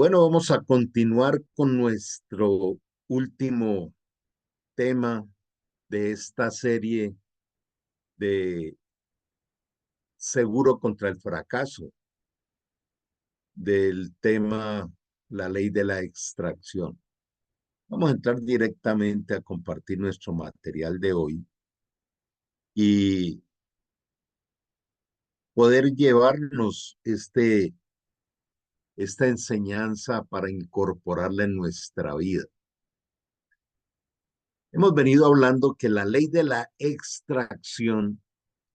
Bueno, vamos a continuar con nuestro último tema de esta serie de seguro contra el fracaso, del tema la ley de la extracción. Vamos a entrar directamente a compartir nuestro material de hoy y poder llevarnos esta enseñanza para incorporarla en nuestra vida. Hemos venido hablando que la ley de la extracción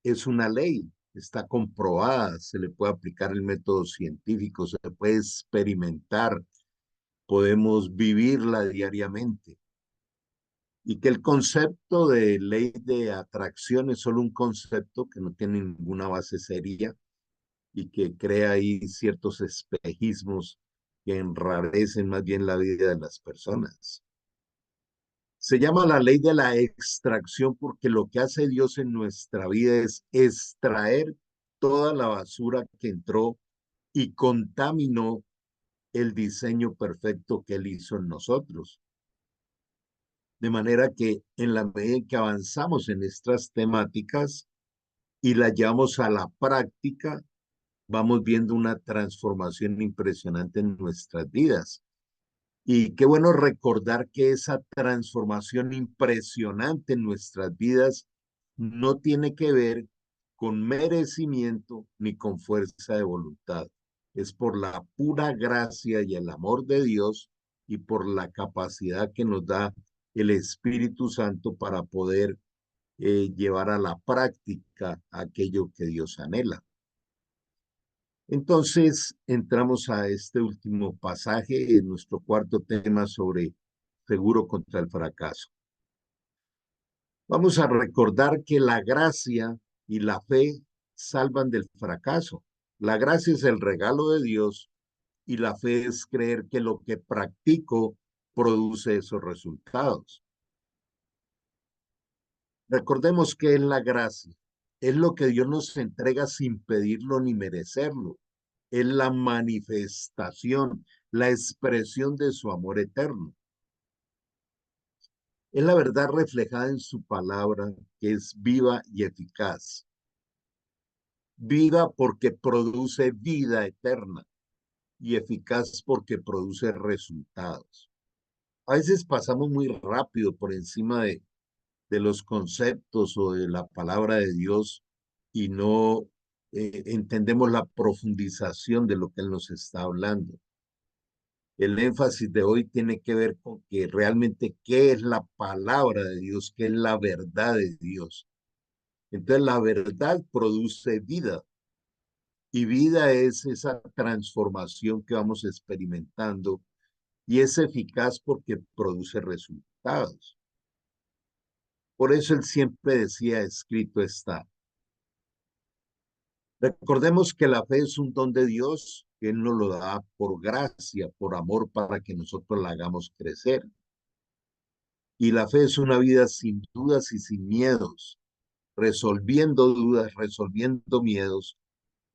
es una ley, está comprobada, se le puede aplicar el método científico, se puede experimentar, podemos vivirla diariamente. Y que el concepto de ley de atracción es solo un concepto que no tiene ninguna base seria y que crea ahí ciertos espejismos que enrarecen más bien la vida de las personas. Se llama la ley de la extracción porque lo que hace Dios en nuestra vida es extraer toda la basura que entró y contaminó el diseño perfecto que Él hizo en nosotros. De manera que en la medida en que avanzamos en estas temáticas y las llevamos a la práctica, vamos viendo una transformación impresionante en nuestras vidas. Y qué bueno recordar que esa transformación impresionante en nuestras vidas no tiene que ver con merecimiento ni con fuerza de voluntad. Es por la pura gracia y el amor de Dios y por la capacidad que nos da el Espíritu Santo para poder llevar a la práctica aquello que Dios anhela. Entonces, entramos a este último pasaje en nuestro cuarto tema sobre seguro contra el fracaso. Vamos a recordar que la gracia y la fe salvan del fracaso. La gracia es el regalo de Dios y la fe es creer que lo que practico produce esos resultados. Recordemos que es la gracia. Es lo que Dios nos entrega sin pedirlo ni merecerlo. Es la manifestación, la expresión de su amor eterno. Es la verdad reflejada en su palabra, que es viva y eficaz. Viva porque produce vida eterna y eficaz porque produce resultados. A veces pasamos muy rápido por encima de los conceptos o de la palabra de Dios y no entendemos la profundización de lo que Él nos está hablando. El énfasis de hoy tiene que ver con que realmente qué es la palabra de Dios, qué es la verdad de Dios. Entonces la verdad produce vida y vida es esa transformación que vamos experimentando y es eficaz porque produce resultados. Por eso él siempre decía, escrito está. Recordemos que la fe es un don de Dios, que Él nos lo da por gracia, por amor, para que nosotros la hagamos crecer. Y la fe es una vida sin dudas y sin miedos, resolviendo dudas, resolviendo miedos,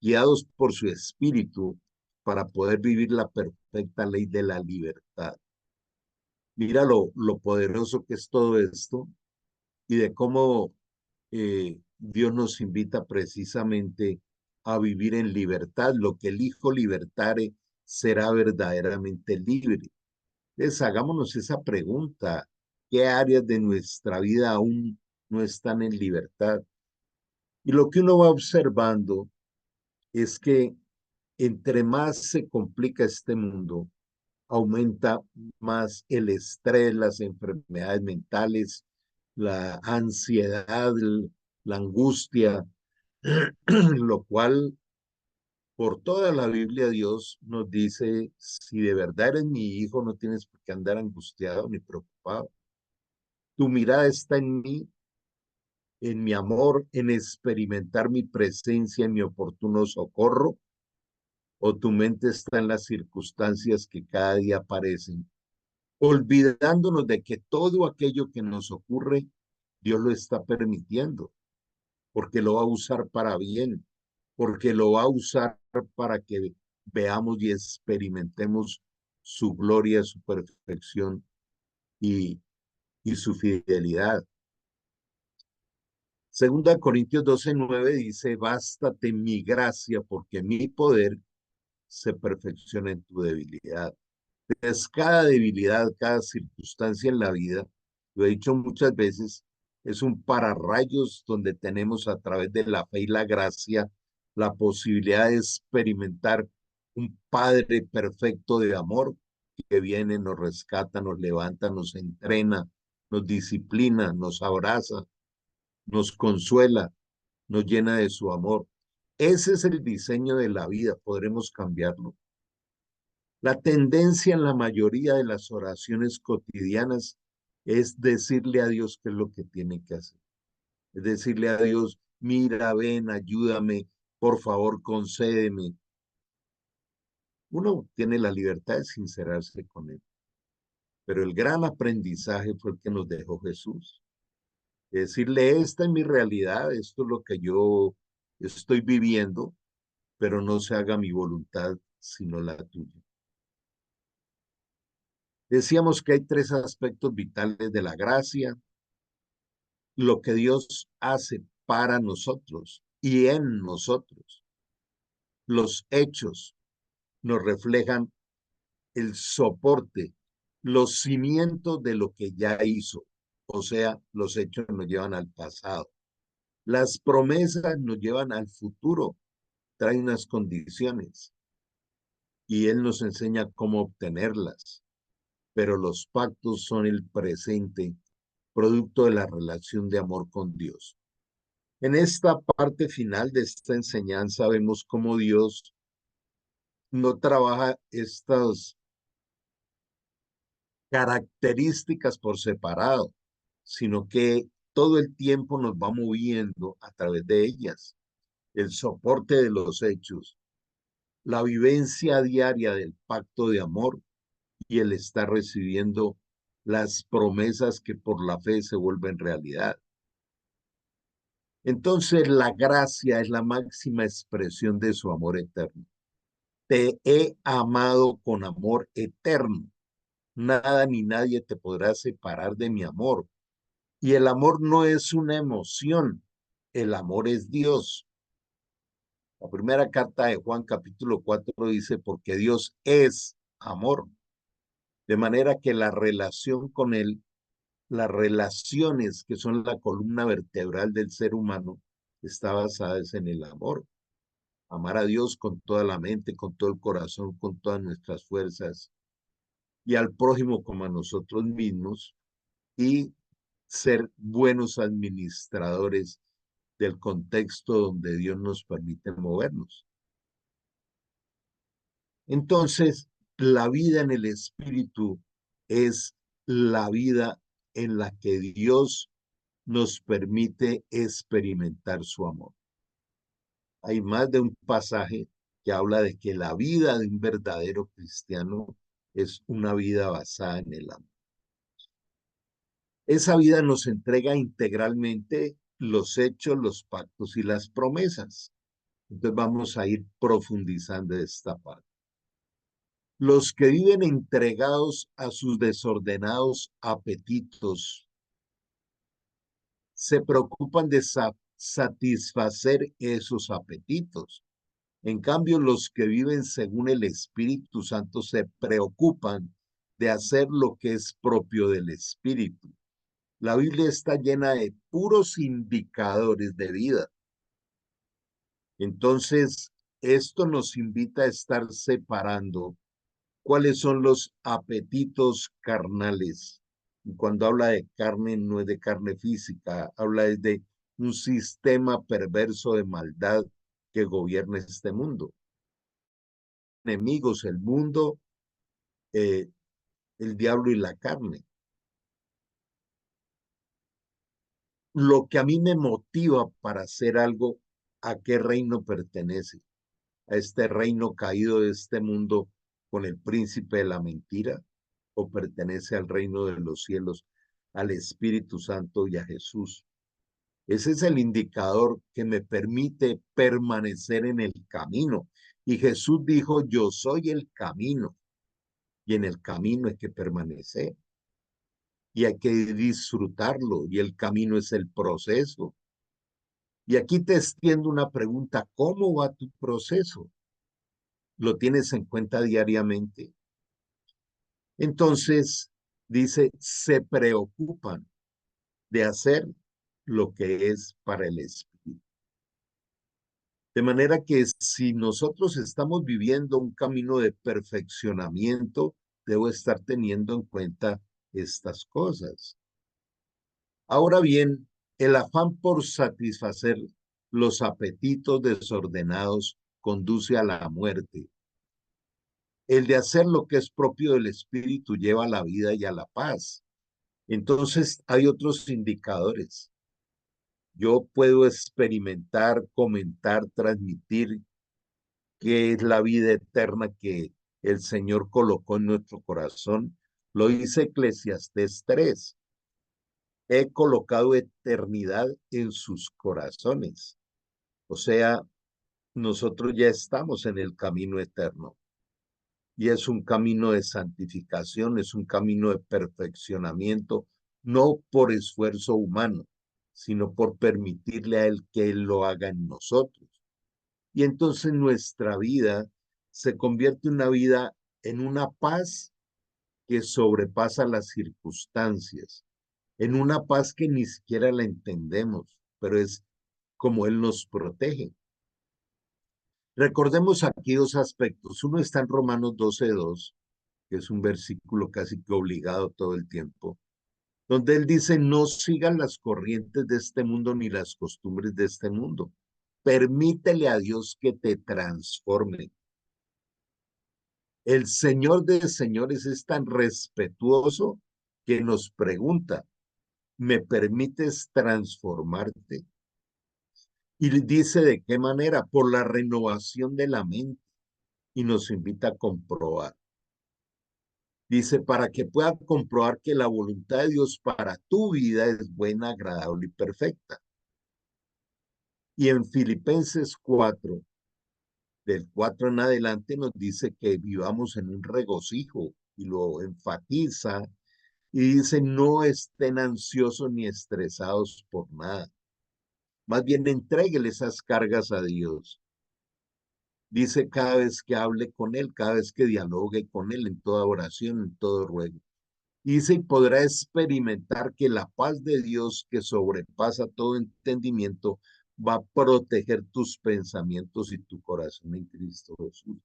guiados por su espíritu para poder vivir la perfecta ley de la libertad. Mira lo poderoso que es todo esto y de cómo Dios nos invita precisamente a vivir en libertad. Lo que el Hijo libertare será verdaderamente libre. Entonces, hagámonos esa pregunta. ¿Qué áreas de nuestra vida aún no están en libertad? Y lo que uno va observando es que entre más se complica este mundo, aumenta más el estrés, las enfermedades mentales, la ansiedad, la angustia, lo cual por toda la Biblia Dios nos dice, si de verdad eres mi hijo, no tienes por qué andar angustiado ni preocupado. Tu mirada está en mi amor, en experimentar mi presencia, en mi oportuno socorro, o tu mente está en las circunstancias que cada día aparecen, olvidándonos de que todo aquello que nos ocurre, Dios lo está permitiendo, porque lo va a usar para bien, porque lo va a usar para que veamos y experimentemos su gloria, su perfección y, y su fidelidad. Segunda Corintios 12:9 dice, bástate mi gracia porque mi poder se perfecciona en tu debilidad. Es cada debilidad, cada circunstancia en la vida, lo he dicho muchas veces, es un pararrayos donde tenemos a través de la fe y la gracia la posibilidad de experimentar un Padre perfecto de amor que viene, nos rescata, nos levanta, nos entrena, nos disciplina, nos abraza, nos consuela, nos llena de su amor. Ese es el diseño de la vida, podremos cambiarlo. La tendencia en la mayoría de las oraciones cotidianas es decirle a Dios qué es lo que tiene que hacer. Es decirle a Dios, mira, ven, ayúdame, por favor, concédeme. Uno tiene la libertad de sincerarse con él, pero el gran aprendizaje fue el que nos dejó Jesús. Decirle, esta es mi realidad, esto es lo que yo estoy viviendo, pero no se haga mi voluntad, sino la tuya. Decíamos que hay tres aspectos vitales de la gracia: lo que Dios hace para nosotros y en nosotros. Los hechos nos reflejan el soporte, los cimientos de lo que ya hizo. O sea, los hechos nos llevan al pasado. Las promesas nos llevan al futuro, traen unas condiciones y Él nos enseña cómo obtenerlas. Pero los pactos son el presente, producto de la relación de amor con Dios. En esta parte final de esta enseñanza vemos cómo Dios no trabaja estas características por separado, sino que todo el tiempo nos va moviendo a través de ellas. El soporte de los hechos, la vivencia diaria del pacto de amor y el estar recibiendo las promesas que por la fe se vuelven realidad. Entonces la gracia es la máxima expresión de su amor eterno. Te he amado con amor eterno. Nada ni nadie te podrá separar de mi amor. Y el amor no es una emoción, el amor es Dios. La primera carta de Juan capítulo 4 dice, porque Dios es amor. De manera que la relación con Él, las relaciones que son la columna vertebral del ser humano, está basadas en el amor. Amar a Dios con toda la mente, con todo el corazón, con todas nuestras fuerzas, y al prójimo como a nosotros mismos, y ser buenos administradores del contexto donde Dios nos permite movernos. Entonces, la vida en el Espíritu es la vida en la que Dios nos permite experimentar su amor. Hay más de un pasaje que habla de que la vida de un verdadero cristiano es una vida basada en el amor. Esa vida nos entrega integralmente los hechos, los pactos y las promesas. Entonces vamos a ir profundizando esta parte. Los que viven entregados a sus desordenados apetitos se preocupan de satisfacer esos apetitos. En cambio, los que viven según el Espíritu Santo se preocupan de hacer lo que es propio del Espíritu. La Biblia está llena de puros indicadores de vida. Entonces, esto nos invita a estar separando cuáles son los apetitos carnales. Y cuando habla de carne, no es de carne física, habla de un sistema perverso de maldad que gobierna este mundo. Enemigos, el mundo, eh, el diablo y la carne. Lo que a mí me motiva para hacer algo, ¿a qué reino pertenece? ¿A este reino caído de este mundo con el príncipe de la mentira? ¿O pertenece al reino de los cielos, al Espíritu Santo y a Jesús? Ese es el indicador que me permite permanecer en el camino. Y Jesús dijo, yo soy el camino. y en el camino hay que permanecer y hay que disfrutarlo y el camino es el proceso. Y aquí te extiendo una pregunta, ¿cómo va tu proceso? ¿Lo tienes en cuenta diariamente? Entonces, dice, se preocupan de hacer lo que es para el espíritu. De manera que si nosotros estamos viviendo un camino de perfeccionamiento, debo estar teniendo en cuenta estas cosas. Ahora bien, el afán por satisfacer los apetitos desordenados conduce a la muerte. El de hacer lo que es propio del espíritu lleva a la vida y a la paz. Entonces, hay otros indicadores. Yo puedo experimentar, comentar, transmitir qué es la vida eterna que el Señor colocó en nuestro corazón. Lo dice Eclesiastés 3. He colocado eternidad en sus corazones. O sea, nosotros ya estamos en el camino eterno. Y es un camino de santificación, es un camino de perfeccionamiento, no por esfuerzo humano, sino por permitirle a Él que Él lo haga en nosotros. Y entonces nuestra vida se convierte en una paz que sobrepasa las circunstancias, en una paz que ni siquiera la entendemos, pero es como Él nos protege. Recordemos aquí dos aspectos. Uno está en Romanos 12:2, que es un versículo casi que obligado todo el tiempo, donde Él dice, no sigan las corrientes de este mundo ni las costumbres de este mundo. Permítele a Dios que te transforme. El Señor de señores es tan respetuoso que nos pregunta, ¿me permites transformarte? Y dice de qué manera, por la renovación de la mente, y nos invita a comprobar. Dice, para que pueda comprobar que la voluntad de Dios para tu vida es buena, agradable y perfecta. Y en Filipenses 4, del 4 en adelante, nos dice que vivamos en un regocijo y lo enfatiza y dice, no estén ansiosos ni estresados por nada. Más bien entréguele esas cargas a Dios. Dice cada vez que hable con Él, cada vez que dialogue con Él en toda oración, en todo ruego. Dice, y podrá experimentar que la paz de Dios que sobrepasa todo entendimiento va a proteger tus pensamientos y tu corazón en Cristo Jesús.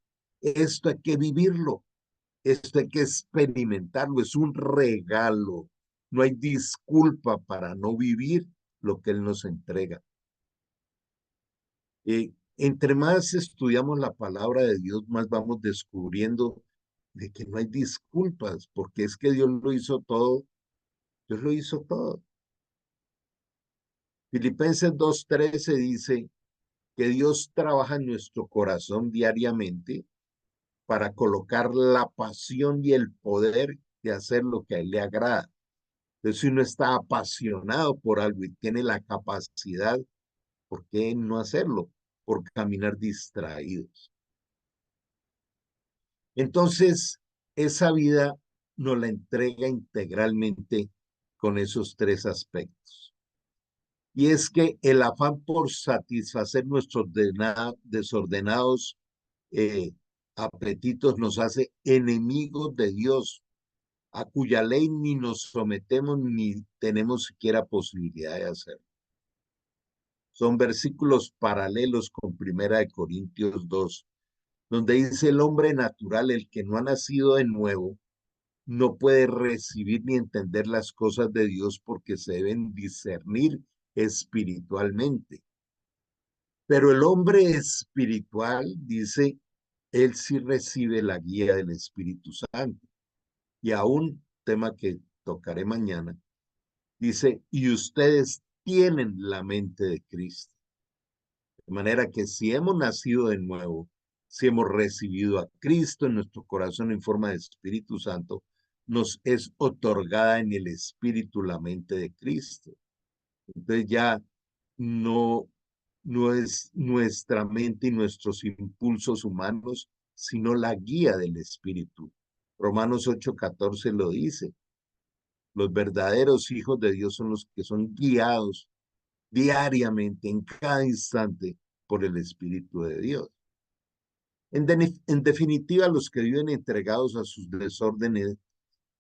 Esto hay que vivirlo, esto hay que experimentarlo, es un regalo. No hay disculpa para no vivir lo que Él nos entrega. Entre más estudiamos la palabra de Dios, más vamos descubriendo de que no hay disculpas, porque es que Dios lo hizo todo. Dios lo hizo todo. Filipenses 2:13 dice que Dios trabaja en nuestro corazón diariamente para colocar la pasión y el poder de hacer lo que a Él le agrada. Entonces, si uno está apasionado por algo y tiene la capacidad, ¿por qué no hacerlo? Por caminar distraídos. Entonces, esa vida nos la entrega integralmente con esos tres aspectos. Y es que el afán por satisfacer nuestros desordenados eh, apetitos nos hace enemigos de Dios, a cuya ley ni nos sometemos ni tenemos siquiera posibilidad de hacerlo. Son versículos paralelos con Primera de Corintios 2, donde dice el hombre natural, el que no ha nacido de nuevo, no puede recibir ni entender las cosas de Dios porque se deben discernir espiritualmente. Pero el hombre espiritual, dice, él sí recibe la guía del Espíritu Santo. Y aún, tema que tocaré mañana, dice, y ustedes tienen la mente de Cristo. De manera que si hemos nacido de nuevo, si hemos recibido a Cristo en nuestro corazón en forma de Espíritu Santo, nos es otorgada en el Espíritu la mente de Cristo. Entonces ya no, no es nuestra mente y nuestros impulsos humanos, sino la guía del Espíritu. Romanos 8:14 lo dice. Los verdaderos hijos de Dios son los que son guiados diariamente, en cada instante, por el Espíritu de Dios. En definitiva, los que viven entregados a sus desórdenes,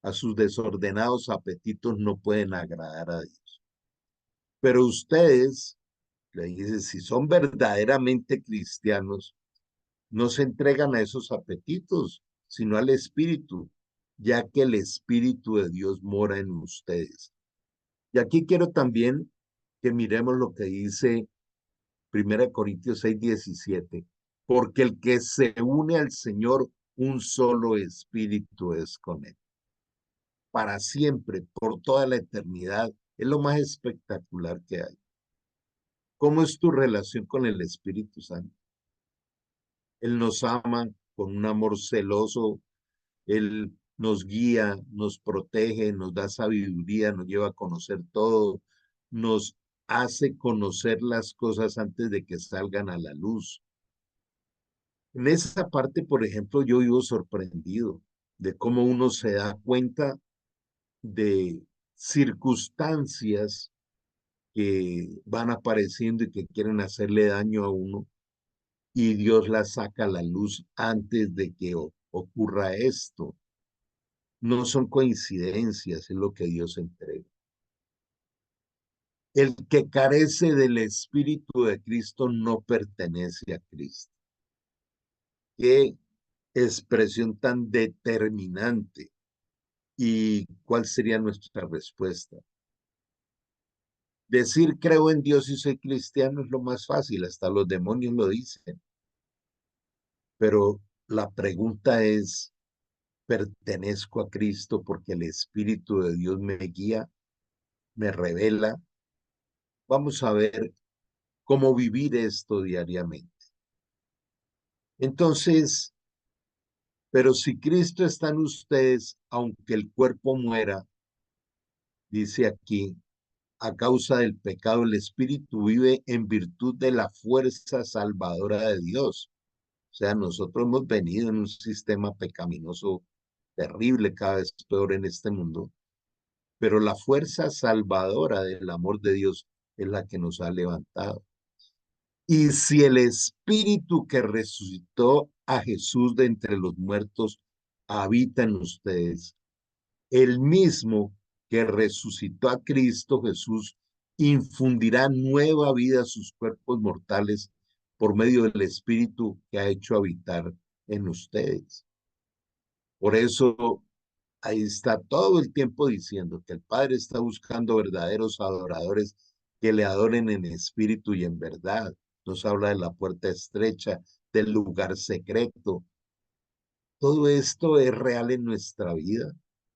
a sus desordenados apetitos, no pueden agradar a Dios. Pero ustedes, le dice, si son verdaderamente cristianos, no se entregan a esos apetitos, sino al Espíritu, ya que el Espíritu de Dios mora en ustedes. Y aquí quiero también que miremos lo que dice 1 Corintios 6:17, porque el que se une al Señor, un solo espíritu es con él. Para siempre, por toda la eternidad, es lo más espectacular que hay. ¿Cómo es tu relación con el Espíritu Santo? Él nos ama con un amor celoso, Él nos guía, nos protege, nos da sabiduría, nos lleva a conocer todo, nos hace conocer las cosas antes de que salgan a la luz. En esa parte, por ejemplo, yo vivo sorprendido de cómo uno se da cuenta de circunstancias que van apareciendo y que quieren hacerle daño a uno, y Dios las saca a la luz antes de que ocurra esto. No son coincidencias, es lo que Dios entrega. El que carece del Espíritu de Cristo no pertenece a Cristo. Qué expresión tan determinante. ¿Y cuál sería nuestra respuesta? Decir creo en Dios y soy cristiano es lo más fácil, hasta los demonios lo dicen. Pero la pregunta es, ¿pertenezco a Cristo porque el Espíritu de Dios me guía, me revela? Vamos a ver cómo vivir esto diariamente. Entonces, pero si Cristo está en ustedes, aunque el cuerpo muera, dice aquí, a causa del pecado, el Espíritu vive en virtud de la fuerza salvadora de Dios. O sea, nosotros hemos venido en un sistema pecaminoso terrible, cada vez peor en este mundo, pero la fuerza salvadora del amor de Dios es la que nos ha levantado. Y si el Espíritu que resucitó a Jesús de entre los muertos habita en ustedes, el mismo que resucitó a Cristo Jesús infundirá nueva vida a sus cuerpos mortales por medio del Espíritu que ha hecho habitar en ustedes. Por eso ahí está todo el tiempo diciendo que el Padre está buscando verdaderos adoradores que le adoren en espíritu y en verdad. Nos habla de la puerta estrecha, del lugar secreto. Todo esto es real en nuestra vida,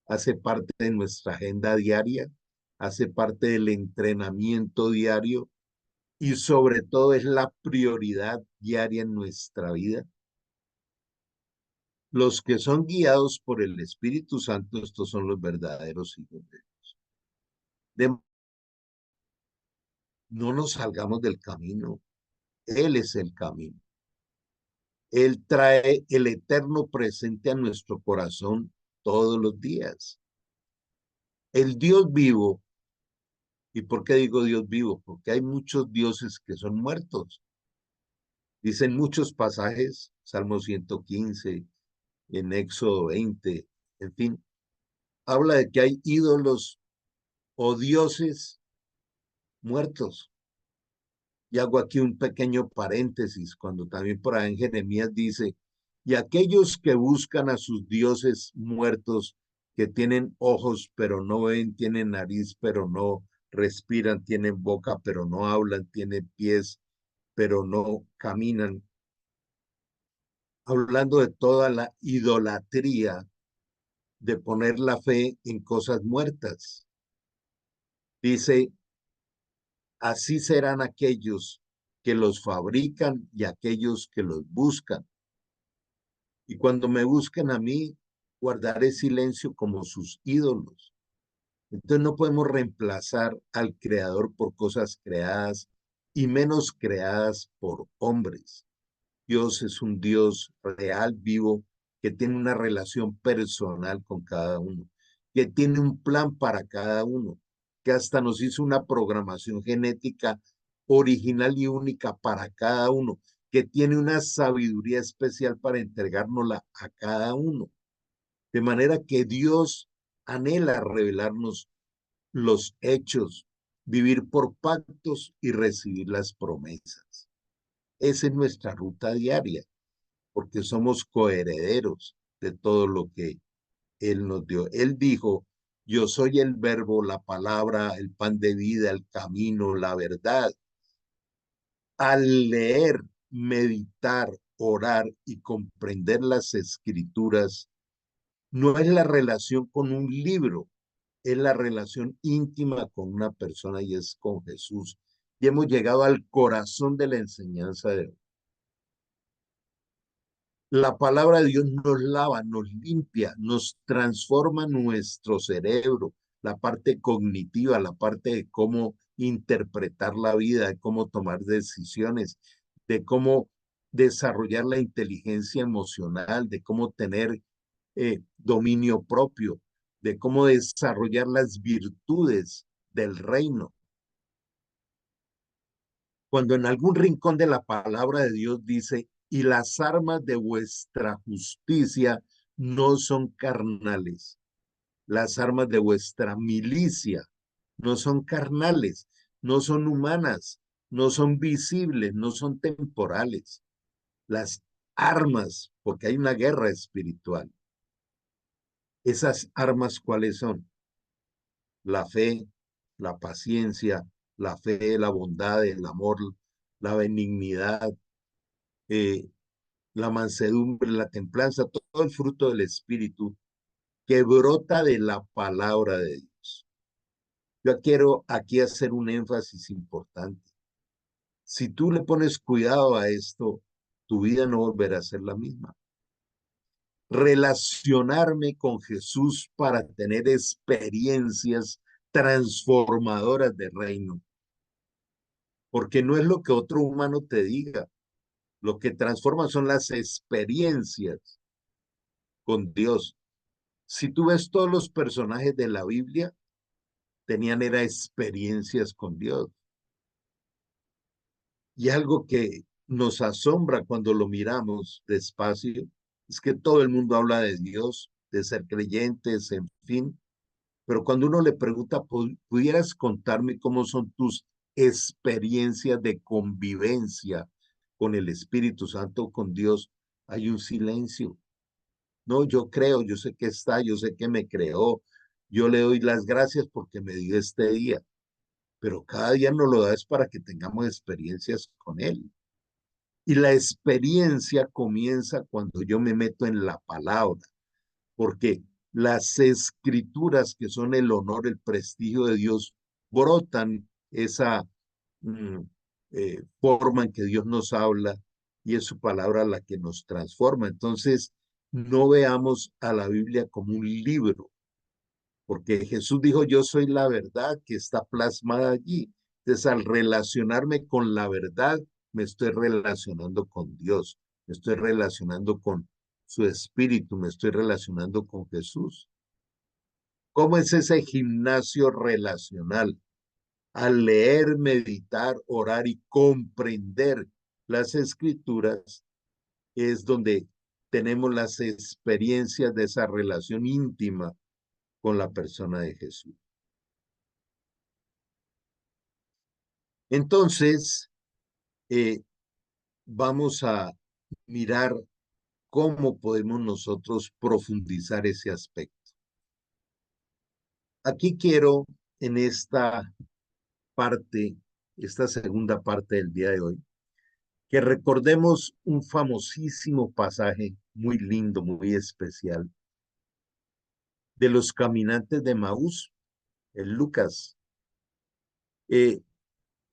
hace parte de nuestra agenda diaria, hace parte del entrenamiento diario y sobre todo es la prioridad diaria en nuestra vida. Los que son guiados por el Espíritu Santo, estos son los verdaderos hijos de Dios. No nos salgamos del camino. Él es el camino. Él trae el eterno presente a nuestro corazón todos los días. El Dios vivo. ¿Y por qué digo Dios vivo? Porque hay muchos dioses que son muertos. Dicen muchos pasajes, Salmo 115, en Éxodo 20, en fin, habla de que hay ídolos o dioses muertos. Y hago aquí un pequeño paréntesis, cuando también por ahí en Jeremías dice, y aquellos que buscan a sus dioses muertos, que tienen ojos pero no ven, tienen nariz pero no respiran, tienen boca pero no hablan, tienen pies pero no caminan, hablando de toda la idolatría de poner la fe en cosas muertas. Dice, así serán aquellos que los fabrican y aquellos que los buscan. Y cuando me busquen a mí, guardaré silencio como sus ídolos. Entonces no podemos reemplazar al Creador por cosas creadas y menos creadas por hombres. Dios es un Dios real, vivo, que tiene una relación personal con cada uno, que tiene un plan para cada uno, que hasta nos hizo una programación genética original y única para cada uno, que tiene una sabiduría especial para entregárnosla a cada uno. De manera que Dios anhela revelarnos los hechos, vivir por pactos y recibir las promesas. Esa es nuestra ruta diaria, porque somos coherederos de todo lo que Él nos dio. Él dijo, yo soy el verbo, la palabra, el pan de vida, el camino, la verdad. Al leer, meditar, orar y comprender las escrituras, no es la relación con un libro, es la relación íntima con una persona y es con Jesús. Y hemos llegado al corazón de la enseñanza de Dios. La palabra de Dios nos lava, nos limpia, nos transforma nuestro cerebro, la parte cognitiva, la parte de cómo interpretar la vida, de cómo tomar decisiones, de cómo desarrollar la inteligencia emocional, de cómo tener dominio propio, de cómo desarrollar las virtudes del reino. Cuando en algún rincón de la palabra de Dios dice, y las armas de vuestra justicia no son carnales, las armas de vuestra milicia no son carnales, no son humanas, no son visibles, no son temporales. Las armas, porque hay una guerra espiritual. Esas armas, ¿cuáles son? La fe, la paciencia, la fe, la bondad, el amor, la benignidad, eh, la mansedumbre, la templanza, todo el fruto del Espíritu que brota de la palabra de Dios. Yo quiero aquí hacer un énfasis importante. Si tú le pones cuidado a esto, tu vida no volverá a ser la misma. Relacionarme con Jesús para tener experiencias transformadoras de reino, porque no es lo que otro humano te diga, lo que transforma son las experiencias con Dios. Si tú ves todos los personajes de la Biblia, tenían era experiencias con Dios. Y algo que nos asombra cuando lo miramos despacio es que todo el mundo habla de Dios, de ser creyentes, en fin, pero cuando uno le pregunta, ¿pudieras contarme cómo son tus experiencias de convivencia con el Espíritu Santo, con Dios? Hay un silencio. No, yo creo, yo sé que está, yo sé que me creó, yo le doy las gracias porque me dio este día, pero cada día nos lo da es para que tengamos experiencias con Él. Y la experiencia comienza cuando yo me meto en la palabra, porque las escrituras que son el honor, el prestigio de Dios, brotan esa mm, forma en que Dios nos habla y es su palabra la que nos transforma. Entonces, no veamos a la Biblia como un libro, porque Jesús dijo, yo soy la verdad que está plasmada allí. Entonces, al relacionarme con la verdad, me estoy relacionando con Dios, me estoy relacionando con su espíritu, me estoy relacionando con Jesús. ¿Cómo es ese gimnasio relacional? Al leer, meditar, orar y comprender las escrituras, es donde tenemos las experiencias de esa relación íntima con la persona de Jesús. Entonces, eh, vamos a mirar cómo podemos nosotros profundizar ese aspecto. Aquí quiero, en esta parte, esta segunda parte del día de hoy, que recordemos un famosísimo pasaje muy lindo, muy especial, de los caminantes de Maús, en Lucas. Eh,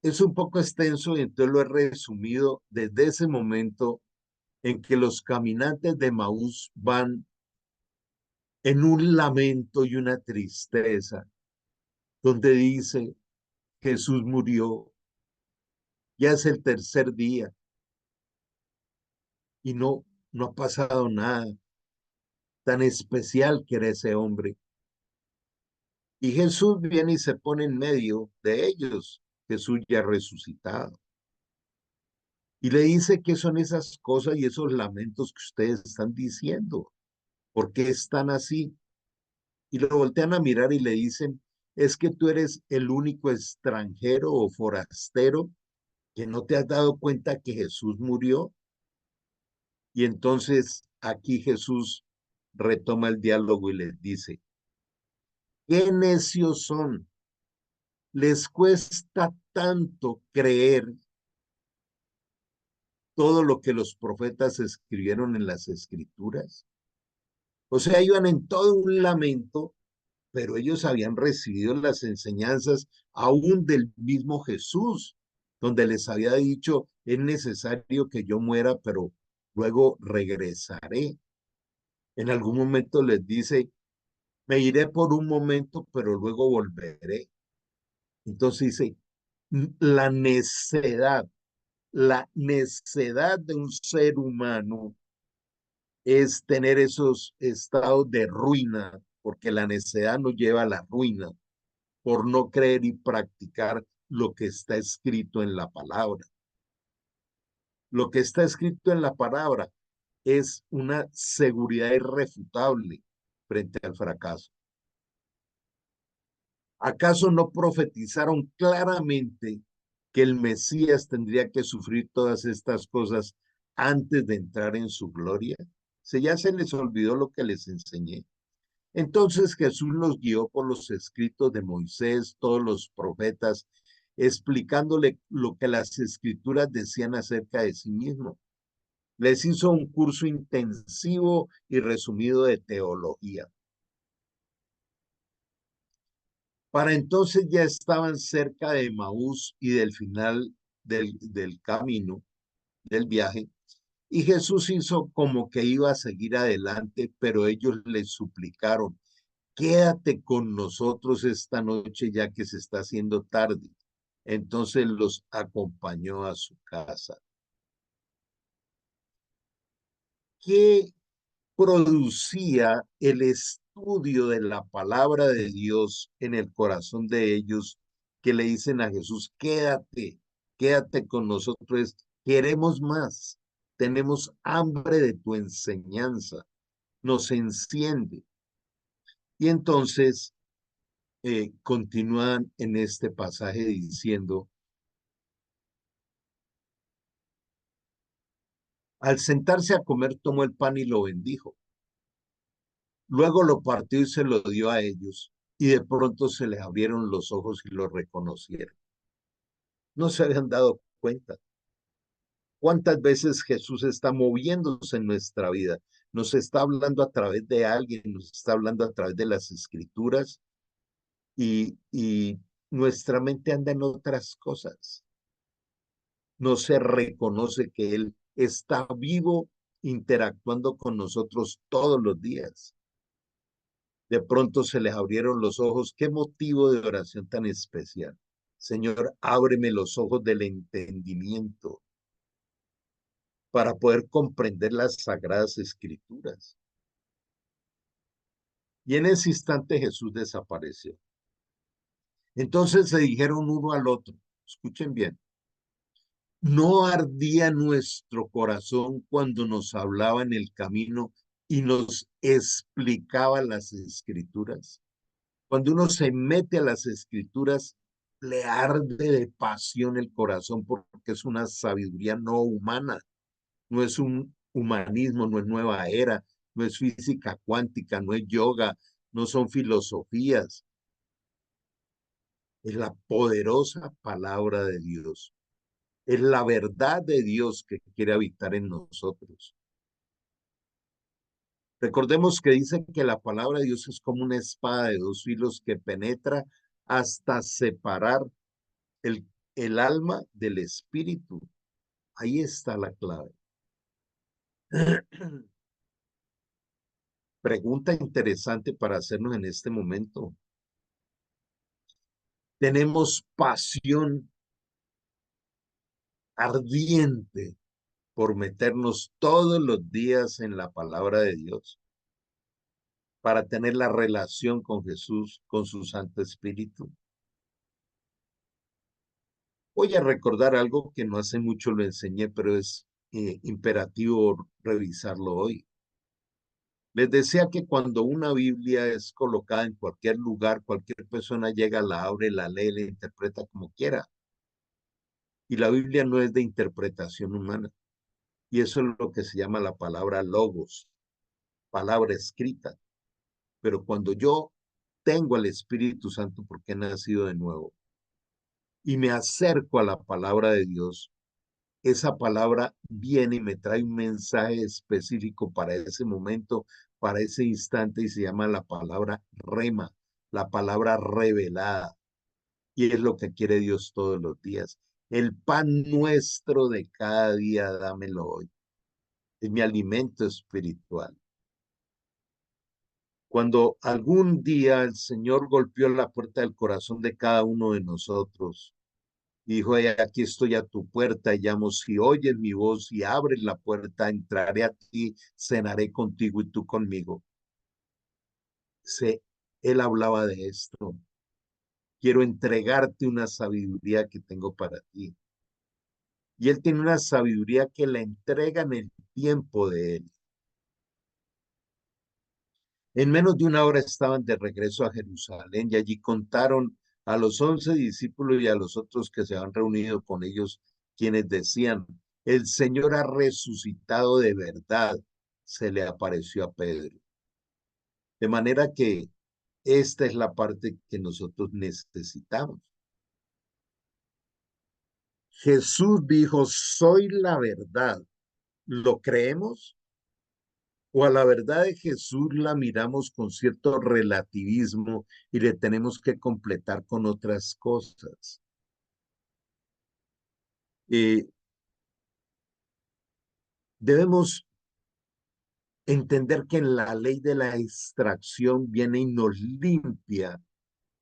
es un poco extenso y entonces lo he resumido desde ese momento en que los caminantes de Maús van en un lamento y una tristeza, donde dice, Jesús murió, ya es el tercer día y no ha pasado nada. tan especial que era ese hombre. Y Jesús viene y se pone en medio de ellos, Jesús ya resucitado. Y le dice qué son esas cosas y esos lamentos que ustedes están diciendo. ¿Por qué están así? Y lo voltean a mirar y le dicen, es que tú eres el único extranjero o forastero que no te has dado cuenta que Jesús murió. Y entonces aquí Jesús retoma el diálogo y les dice, qué necios son, les cuesta tanto creer todo lo que los profetas escribieron en las escrituras. O sea, iban en todo un lamento, pero ellos habían recibido las enseñanzas aún del mismo Jesús, donde les había dicho, es necesario que yo muera, pero luego regresaré. En algún momento les dice, me iré por un momento, pero luego volveré. Entonces dice, la necedad, la necedad de un ser humano es tener esos estados de ruina, porque la necedad nos lleva a la ruina por no creer y practicar lo que está escrito en la palabra. Lo que está escrito en la palabra es una seguridad irrefutable frente al fracaso. ¿Acaso no profetizaron claramente que el Mesías tendría que sufrir todas estas cosas antes de entrar en su gloria? Ya se les olvidó lo que les enseñé. Entonces Jesús los guió por los escritos de Moisés, todos los profetas, explicándole lo que las escrituras decían acerca de sí mismo. Les hizo un curso intensivo y resumido de teología. Para entonces ya estaban cerca de Maús y del final del camino, del viaje, y Jesús hizo como que iba a seguir adelante, pero ellos le suplicaron, quédate con nosotros esta noche ya que se está haciendo tarde. Entonces los acompañó a su casa. ¿Qué producía el estudio de la palabra de Dios en el corazón de ellos que le dicen a Jesús, quédate, quédate con nosotros, queremos más, tenemos hambre de tu enseñanza, nos enciende? Y entonces continúan en este pasaje diciendo, al sentarse a comer, tomó el pan y lo bendijo. Luego lo partió y se lo dio a ellos, y de pronto se les abrieron los ojos y lo reconocieron. No se habían dado cuenta. ¿Cuántas veces Jesús está moviéndose en nuestra vida? Nos está hablando a través de alguien, nos está hablando a través de las escrituras y nuestra mente anda en otras cosas. No se reconoce que Él está vivo interactuando con nosotros todos los días. De pronto se les abrieron los ojos. Qué motivo de oración tan especial. Señor, ábreme los ojos del entendimiento para poder comprender las sagradas escrituras. Y en ese instante Jesús desapareció. Entonces se dijeron uno al otro, escuchen bien, ¿no ardía nuestro corazón cuando nos hablaba en el camino y nos explicaba las escrituras? Cuando uno se mete a las escrituras, le arde de pasión el corazón porque es una sabiduría no humana, no es un humanismo, no es nueva era, no es física cuántica, no es yoga, no son filosofías, es la poderosa palabra de Dios, es la verdad de Dios que quiere habitar en nosotros. Recordemos que dice que la palabra de Dios es como una espada de dos filos que penetra hasta separar el, el alma del espíritu. Ahí está la clave. Pregunta interesante para hacernos en este momento. Tenemos pasión ardiente por meternos todos los días en la palabra de Dios. para tener la relación con Jesús, con su Santo Espíritu. Voy a recordar algo que no hace mucho lo enseñé, pero es imperativo revisarlo hoy. Les decía que cuando una Biblia es colocada en cualquier lugar, cualquier persona llega, la abre, la lee, la interpreta como quiera. Y la Biblia no es de interpretación humana. Y eso es lo que se llama la palabra logos, palabra escrita. Pero cuando yo tengo al Espíritu Santo porque he nacido de nuevo y me acerco a la palabra de Dios, esa palabra viene y me trae un mensaje específico para ese momento, para ese instante, y se llama la palabra rema, la palabra revelada. Y es lo que quiere Dios todos los días. El pan nuestro de cada día, dámelo hoy. Es mi alimento espiritual. Cuando algún día el Señor golpeó la puerta del corazón de cada uno de nosotros, y dijo: aquí estoy a tu puerta, y llamo, si oyes mi voz y abres la puerta, entraré a ti, cenaré contigo y tú conmigo. Él hablaba de esto. Quiero entregarte una sabiduría que tengo para ti. Y él tiene una sabiduría que la entrega en el tiempo de él. En menos de una hora estaban de regreso a Jerusalén y allí contaron a los 11 discípulos y a los otros que se han reunido con ellos, quienes decían: el Señor ha resucitado de verdad. Se le apareció a Pedro. De manera que esta es la parte que nosotros necesitamos. Jesús dijo: soy la verdad. ¿Lo creemos? ¿O a la verdad de Jesús la miramos con cierto relativismo y le tenemos que completar con otras cosas? Debemos entender que en la ley de la extracción viene y nos limpia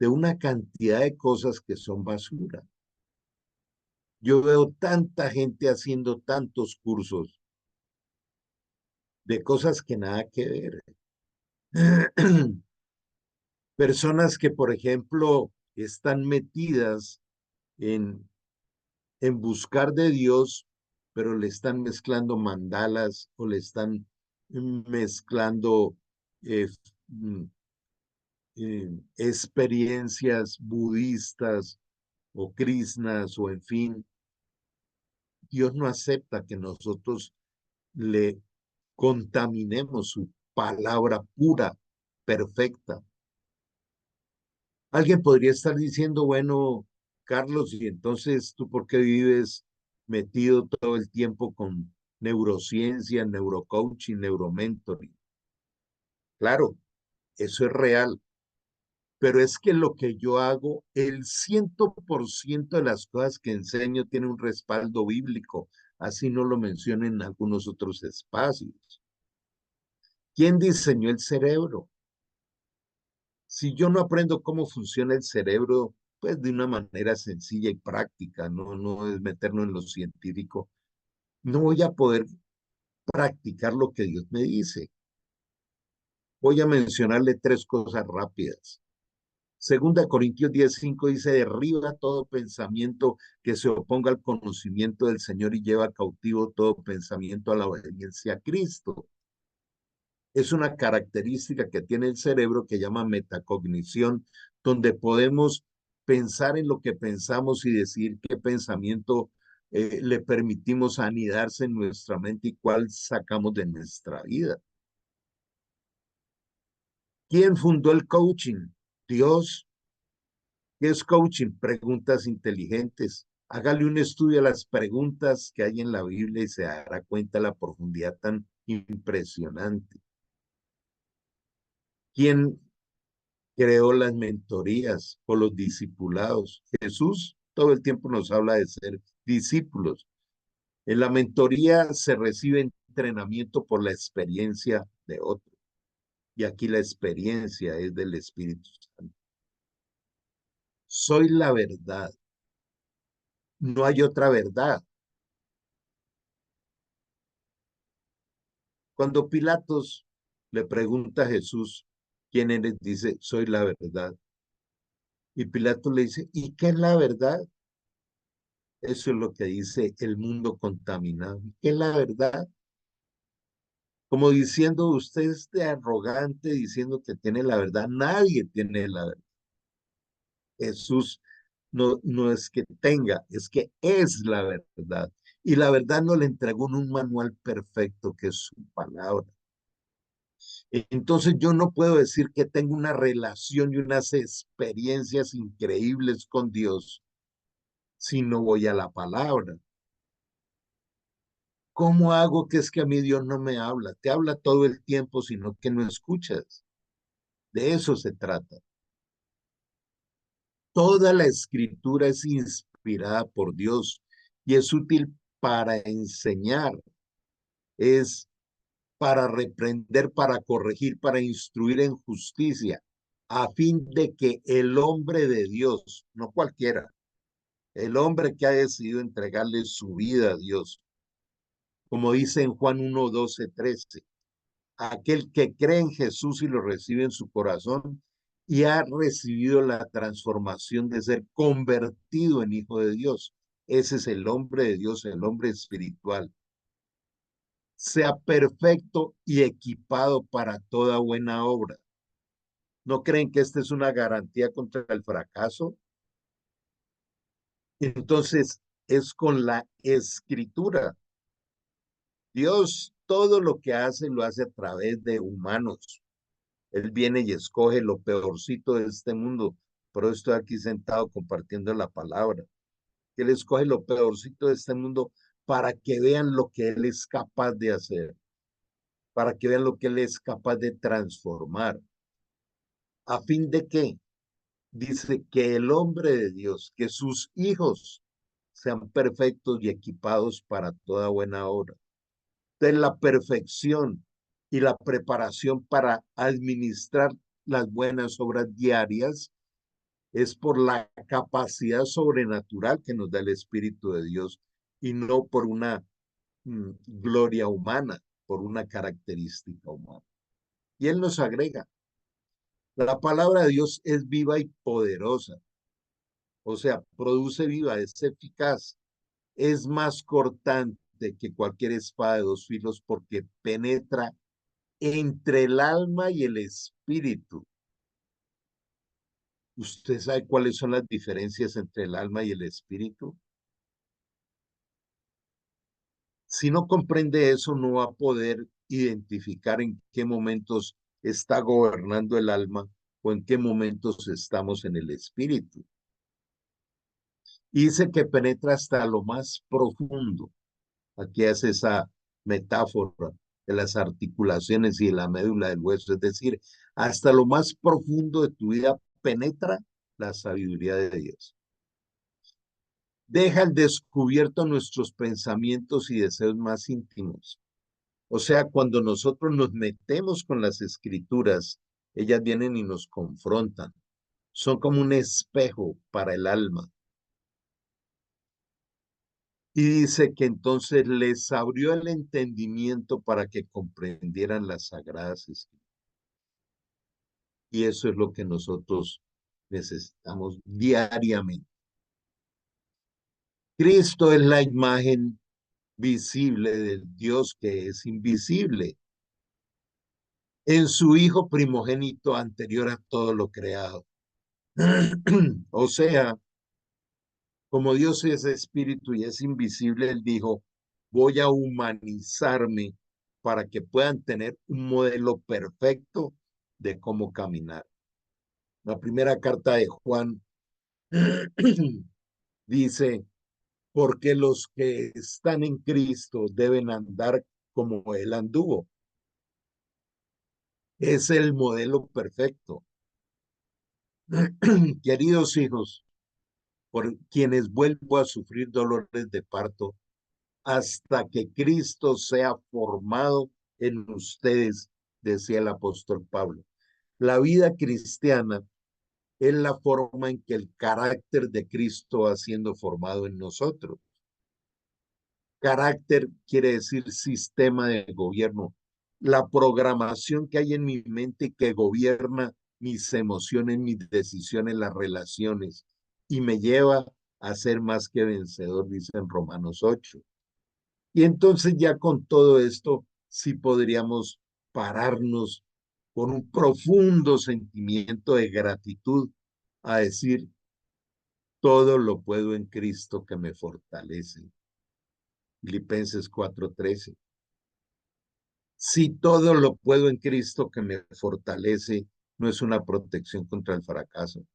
de una cantidad de cosas que son basura. Yo veo tanta gente haciendo tantos cursos de cosas que nada que ver. Personas que, por ejemplo, están metidas en buscar de Dios, pero le están mezclando mandalas o le están mezclando eh, mm, experiencias budistas o krishnas o en fin. Dios no acepta que nosotros le contaminemos su palabra pura, perfecta. Alguien podría estar diciendo: bueno, Carlos, y entonces tú por qué vives metido todo el tiempo con neurociencia, neurocoaching, neuromentoring. Claro, eso es real, pero es que lo que yo hago, el 100% de las cosas que enseño tiene un respaldo bíblico, así no lo menciono en algunos otros espacios. ¿Quién diseñó el cerebro? Si yo no aprendo cómo funciona el cerebro, pues de una manera sencilla y práctica, no es meternos en lo científico, no voy a poder practicar lo que Dios me dice. Voy a mencionarle tres cosas rápidas. Segunda Corintios 10:5 dice: derriba todo pensamiento que se oponga al conocimiento del Señor y lleva cautivo todo pensamiento a la obediencia a Cristo. Es una característica que tiene el cerebro que llama metacognición, donde podemos pensar en lo que pensamos y decir qué pensamiento le permitimos anidarse en nuestra mente y cuál sacamos de nuestra vida. ¿Quién fundó el coaching? Dios. ¿Qué es coaching? Preguntas inteligentes. Hágale un estudio a las preguntas que hay en la Biblia y se dará cuenta de la profundidad tan impresionante. ¿Quién creó las mentorías o los discipulados? Jesús todo el tiempo nos habla de ser discípulos. En la mentoría se recibe entrenamiento por la experiencia de otro. Y aquí la experiencia es del Espíritu Santo. Soy la verdad. No hay otra verdad. Cuando Pilatos le pregunta a Jesús: ¿Quién eres? Dice, soy la verdad. Y Pilato le dice, ¿y qué es la verdad? Eso es lo que dice el mundo contaminado. ¿Qué es la verdad? Como diciendo, usted es de arrogante, diciendo que tiene la verdad. Nadie tiene la verdad. Jesús no es que tenga, es que es la verdad. Y la verdad no le entregó en un manual perfecto que es su palabra. Entonces yo no puedo decir que tengo una relación y unas experiencias increíbles con Dios si no voy a la palabra. ¿Cómo hago que es que a mí Dios no me habla? Te habla todo el tiempo, sino que no escuchas. De eso se trata. Toda la escritura es inspirada por Dios y es útil para enseñar, es para reprender, para corregir, para instruir en justicia, a fin de que el hombre de Dios, no cualquiera, el hombre que ha decidido entregarle su vida a Dios, como dice en Juan 1, 12, 13, aquel que cree en Jesús y lo recibe en su corazón y ha recibido la transformación de ser convertido en hijo de Dios. Ese es el hombre de Dios, el hombre espiritual. Sea perfecto y equipado para toda buena obra. ¿No creen que esta es una garantía contra el fracaso? Entonces, es con la escritura. Dios todo lo que hace lo hace a través de humanos. Él viene y escoge lo peorcito de este mundo. Pero estoy aquí sentado compartiendo la palabra. Él escoge lo peorcito de este mundo para que vean lo que Él es capaz de hacer, para que vean lo que Él es capaz de transformar. ¿A fin de qué? Dice que el hombre de Dios, que sus hijos sean perfectos y equipados para toda buena obra. Entonces, la perfección y la preparación para administrar las buenas obras diarias es por la capacidad sobrenatural que nos da el Espíritu de Dios y no por una gloria humana, por una característica humana. Y Él nos agrega, la palabra de Dios es viva y poderosa, o sea, produce vida, es eficaz, es más cortante que cualquier espada de dos filos porque penetra entre el alma y el espíritu. ¿Usted sabe cuáles son las diferencias entre el alma y el espíritu? Si no comprende eso, no va a poder identificar en qué momentos está gobernando el alma o en qué momentos estamos en el espíritu. Y dice que penetra hasta lo más profundo. Aquí hace esa metáfora de las articulaciones y de la médula del hueso, es decir, hasta lo más profundo de tu vida penetra la sabiduría de Dios. Deja al descubierto nuestros pensamientos y deseos más íntimos. O sea, cuando nosotros nos metemos con las escrituras, ellas vienen y nos confrontan. Son como un espejo para el alma. Y dice que entonces les abrió el entendimiento para que comprendieran las sagradas escrituras. Y eso es lo que nosotros necesitamos diariamente. Cristo es la imagen visible del Dios que es invisible en su Hijo primogénito anterior a todo lo creado. O sea, como Dios es espíritu y es invisible, Él dijo, voy a humanizarme para que puedan tener un modelo perfecto de cómo caminar. La primera carta de Juan dice, porque los que están en Cristo deben andar como Él anduvo. Es el modelo perfecto. Queridos hijos, por quienes vuelvo a sufrir dolores de parto, hasta que Cristo sea formado en ustedes, decía el apóstol Pablo. La vida cristiana es la forma en que el carácter de Cristo va siendo formado en nosotros. Carácter quiere decir sistema de gobierno. la programación que hay en mi mente que gobierna mis emociones, mis decisiones, las relaciones, y me lleva a ser más que vencedor, dice en Romanos 8. Y entonces ya con todo esto, sí podríamos pararnos con un profundo sentimiento de gratitud a decir, todo lo puedo en Cristo que me fortalece. Filipenses 4:13. Si todo lo puedo en Cristo que me fortalece, no es una protección contra el fracaso.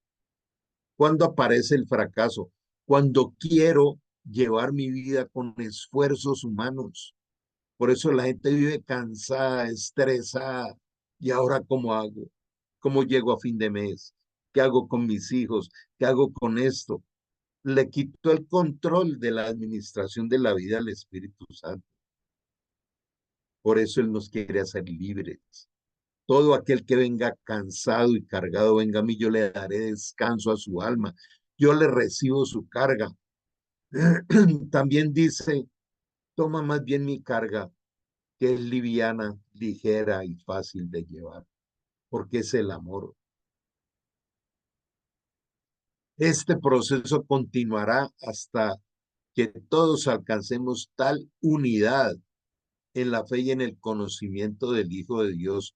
¿Cuándo aparece el fracaso? Cuando quiero llevar mi vida con esfuerzos humanos. Por eso la gente vive cansada, estresada. ¿Y ahora cómo hago? ¿Cómo llego a fin de mes? ¿Qué hago con mis hijos? ¿Qué hago con esto? Le quitó el control de la administración de la vida al Espíritu Santo. Por eso Él nos quiere hacer libres. Todo aquel que venga cansado y cargado, venga a mí, yo le daré descanso a su alma. Yo le recibo su carga. También dice, toma más bien mi carga, que es liviana, ligera y fácil de llevar, porque es el amor. Este proceso continuará hasta que todos alcancemos tal unidad en la fe y en el conocimiento del Hijo de Dios,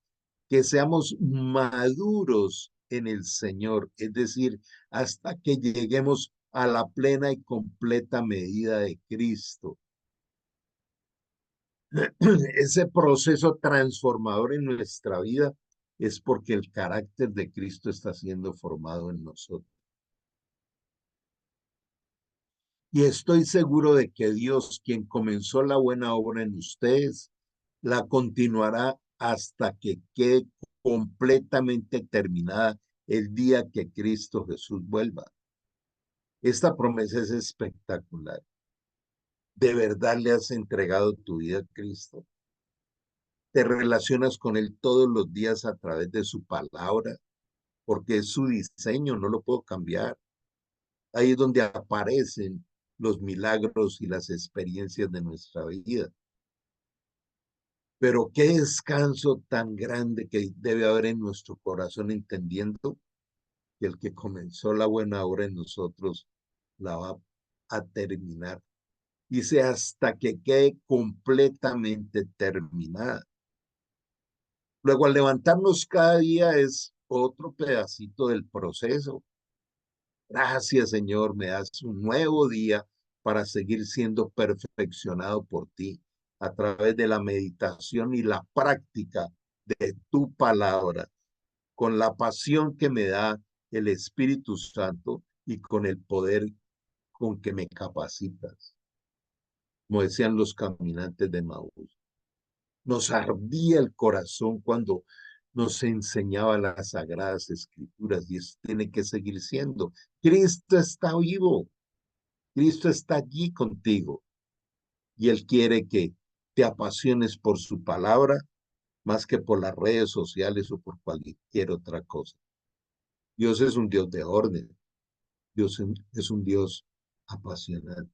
que seamos maduros en el Señor, es decir, hasta que lleguemos a la plena y completa medida de Cristo. Ese proceso transformador en nuestra vida es porque el carácter de Cristo está siendo formado en nosotros. Y estoy seguro de que Dios, quien comenzó la buena obra en ustedes, la continuará hasta que quede completamente terminada el día que Cristo Jesús vuelva. Esta promesa es espectacular. ¿De verdad le has entregado tu vida a Cristo? ¿Te relacionas con Él todos los días a través de su palabra? Porque es su diseño, no lo puedo cambiar. Ahí es donde aparecen los milagros y las experiencias de nuestra vida. Pero qué descanso tan grande que debe haber en nuestro corazón entendiendo que el que comenzó la buena obra en nosotros la va a terminar. Dice hasta que quede completamente terminada. Luego al levantarnos cada día es otro pedacito del proceso. Gracias, Señor, me das un nuevo día para seguir siendo perfeccionado por ti a través de la meditación y la práctica de tu palabra, con la pasión que me da el Espíritu Santo y con el poder con que me capacitas. Como decían los caminantes de Maús, nos ardía el corazón cuando nos enseñaba las sagradas escrituras y eso tiene que seguir siendo. Cristo está vivo. Cristo está allí contigo y Él quiere que te apasiones por su palabra más que por las redes sociales o por cualquier otra cosa. Dios es un Dios de orden, Dios es un Dios apasionado.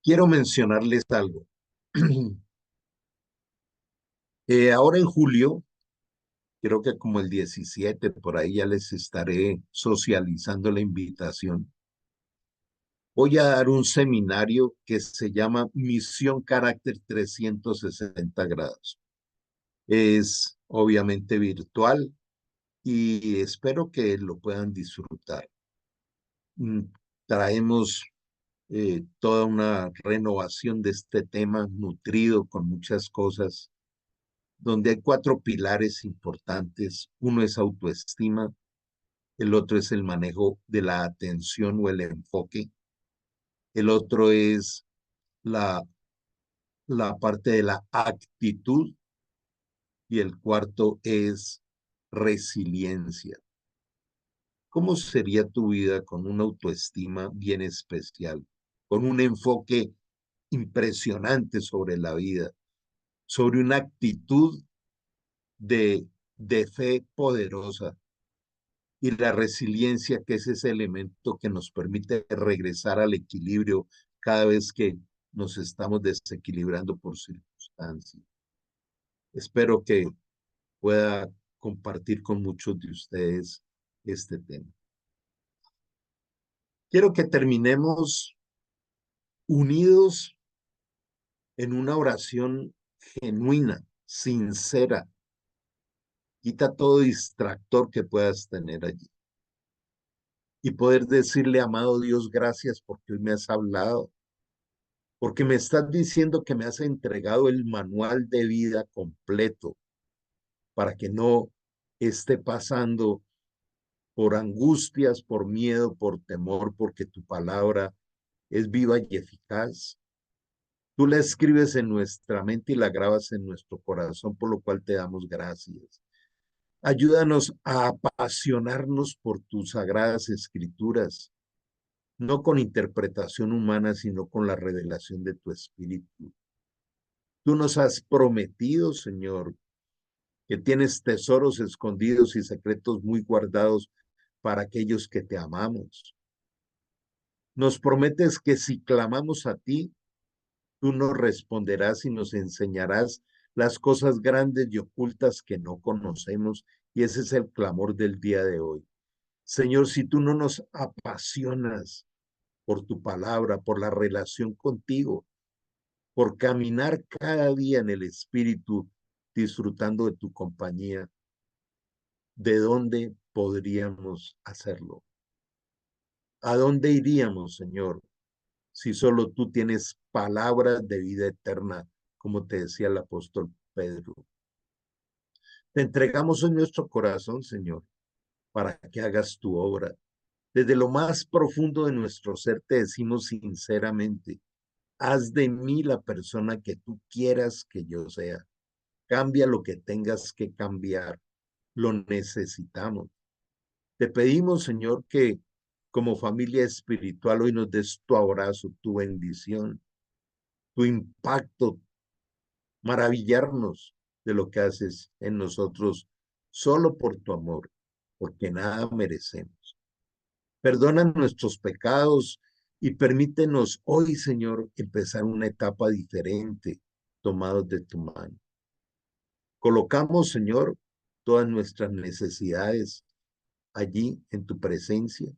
Quiero mencionarles algo. Ahora en julio, creo que como el 17, por ahí ya les estaré socializando la invitación. Voy a dar un seminario que se llama Misión Carácter 360 grados. Es obviamente virtual y espero que lo puedan disfrutar. Traemos toda una renovación de este tema nutrido con muchas cosas, donde hay cuatro pilares importantes. Uno es autoestima, el otro es el manejo de la atención o el enfoque, el otro es la, la parte de la actitud y el cuarto es resiliencia. ¿Cómo sería tu vida con una autoestima bien especial, con un enfoque impresionante sobre la vida, sobre una actitud de fe poderosa y la resiliencia, que es ese elemento que nos permite regresar al equilibrio cada vez que nos estamos desequilibrando por circunstancias. Espero que pueda compartir con muchos de ustedes este tema. Quiero que terminemos unidos en una oración genuina, sincera. Quita todo distractor que puedas tener allí. Y poder decirle, amado Dios, gracias porque hoy me has hablado, porque me estás diciendo que me has entregado el manual de vida completo para que no esté pasando por angustias, por miedo, por temor, porque tu palabra es viva y eficaz. Tú la escribes en nuestra mente y la grabas en nuestro corazón, por lo cual te damos gracias. Ayúdanos a apasionarnos por tus sagradas escrituras, no con interpretación humana, sino con la revelación de tu espíritu. Tú nos has prometido, Señor, que tienes tesoros escondidos y secretos muy guardados para aquellos que te amamos. Nos prometes que si clamamos a ti, tú nos responderás y nos enseñarás las cosas grandes y ocultas que no conocemos, y ese es el clamor del día de hoy. Señor, si tú no nos apasionas por tu palabra, por la relación contigo, por caminar cada día en el Espíritu, disfrutando de tu compañía, ¿de dónde podríamos hacerlo? ¿A dónde iríamos, Señor, si solo tú tienes palabras de vida eterna, como te decía el apóstol Pedro? Te entregamos en nuestro corazón, Señor, para que hagas tu obra. Desde lo más profundo de nuestro ser te decimos sinceramente, haz de mí la persona que tú quieras que yo sea. Cambia lo que tengas que cambiar. Lo necesitamos. Te pedimos, Señor, que como familia espiritual hoy nos des tu abrazo, tu bendición, tu impacto, maravillarnos de lo que haces en nosotros solo por tu amor, porque nada merecemos. Perdona nuestros pecados y permítenos hoy, Señor, empezar una etapa diferente, tomados de tu mano. Colocamos, Señor, todas nuestras necesidades allí en tu presencia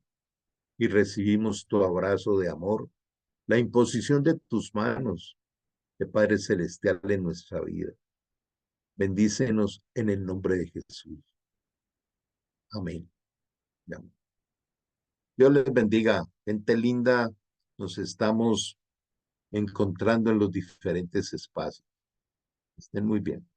y recibimos tu abrazo de amor, la imposición de tus manos, de Padre Celestial, en nuestra vida. Bendícenos en el nombre de Jesús. Amén. Dios les bendiga, gente linda. Nos estamos encontrando en los diferentes espacios. Estén muy bien.